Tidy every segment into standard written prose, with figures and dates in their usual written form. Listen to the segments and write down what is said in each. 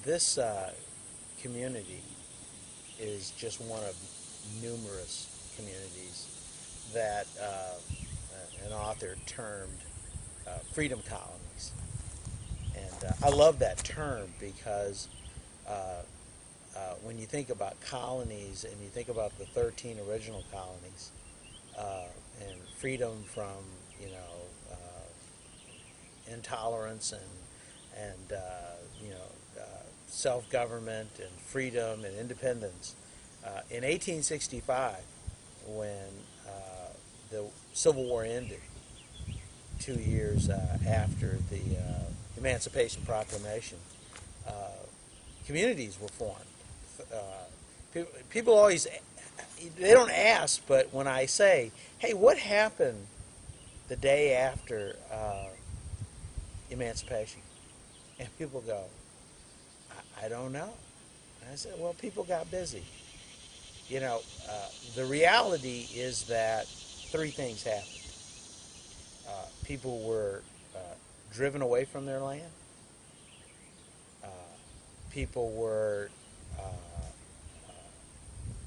this community is just one of numerous communities that an author termed freedom colonies. And I love that term because when you think about colonies and you think about the 13 original colonies and freedom from, intolerance and self-government and freedom and independence. In 1865, when the Civil War ended, 2 years after the Emancipation Proclamation, communities were formed. People always, they don't ask, but when I say, hey, what happened the day after emancipation? And people go, I don't know. And I said, well, people got busy. The reality is that three things happened. People were driven away from their land. People were,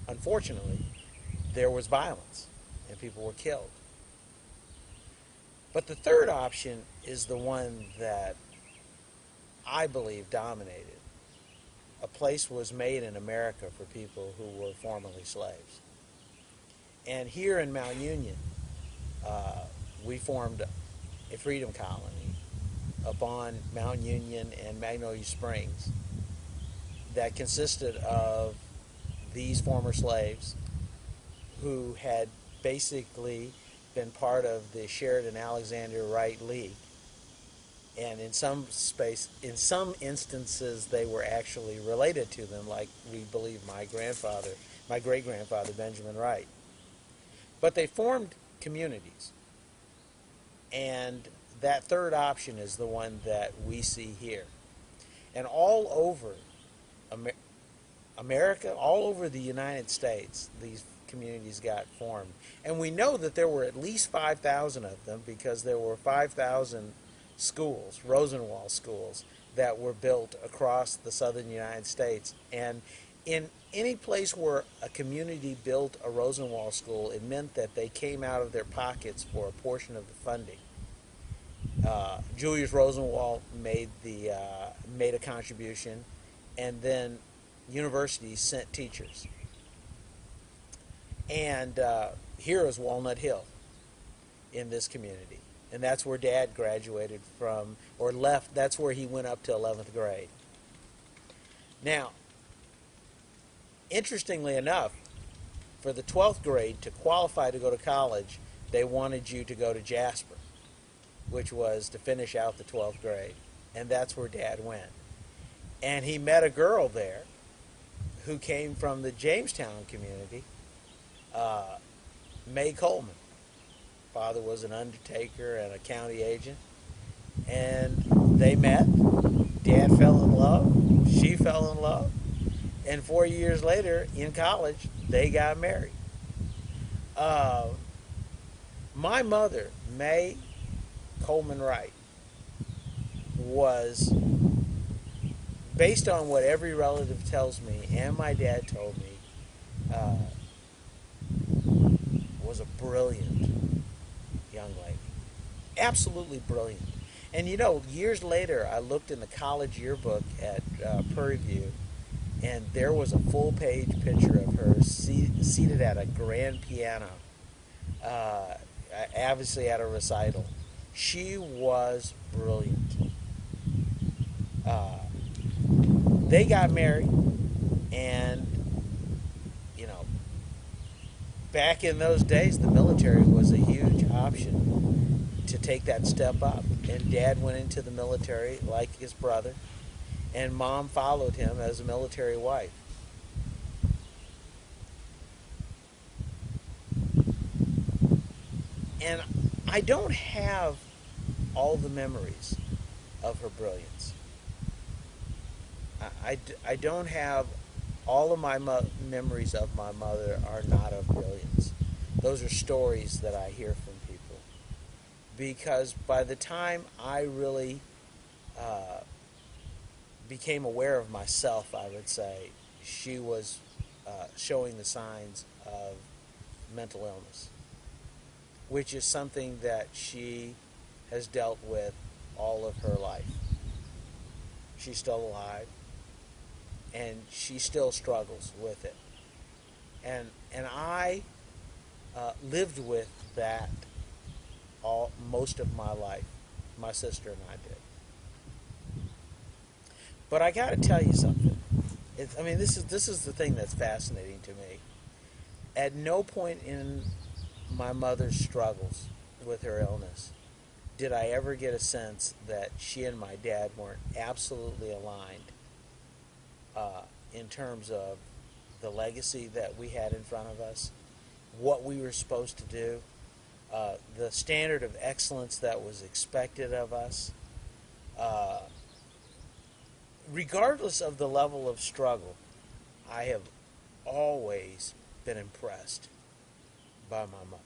unfortunately, there was violence and people were killed. But the third option is the one that I believe dominated. A place was made in America for people who were formerly slaves. And here in Mount Union, we formed a freedom colony upon Mount Union and Magnolia Springs that consisted of these former slaves who had basically been part of the Sheridan Alexander Wright League. And in some instances, they were actually related to them, like we believe my great-grandfather, Benjamin Wright. But they formed communities. And that third option is the one that we see here. And all over America, all over the United States, these communities got formed. And we know that there were at least 5,000 of them because there were 5,000 schools, Rosenwald schools, that were built across the southern United States. And in any place where a community built a Rosenwald school, it meant that they came out of their pockets for a portion of the funding. Julius Rosenwald made a contribution, and then universities sent teachers. And here is Walnut Hill in this community. And that's where Dad graduated from, or left. That's where he went up to 11th grade. Now, interestingly enough, for the 12th grade, to qualify to go to college, they wanted you to go to Jasper, which was to finish out the 12th grade. And that's where Dad went. And he met a girl there who came from the Jamestown community, Mae Coleman. Father was an undertaker and a county agent. And they met. Dad fell in love. She fell in love. And 4 years later, in college, they got married. My mother, Mae Coleman Wright, was, based on what every relative tells me and my dad told me, was a brilliant young lady. Absolutely brilliant. And years later, I looked in the college yearbook at Prairie View, and there was a full-page picture of her seated at a grand piano, obviously at a recital. She was brilliant. They got married, and, back in those days, the military was a huge option to take that step up. And Dad went into the military like his brother, and Mom followed him as a military wife. And I don't have all the memories of her brilliance. I don't have all of my memories of my mother are not of brilliance. Those are stories that I hear from people. Because by the time I really became aware of myself, I would say, she was showing the signs of mental illness, which is something that she has dealt with all of her life. She's still alive, and she still struggles with it. And I lived with that most of my life. My sister and I did. But I got to tell you something. This is the thing that's fascinating to me. At no point in my mother's struggles with her illness did I ever get a sense that she and my dad weren't absolutely aligned in terms of the legacy that we had in front of us, what we were supposed to do, the standard of excellence that was expected of us. Regardless of the level of struggle, I have always been impressed by my mother.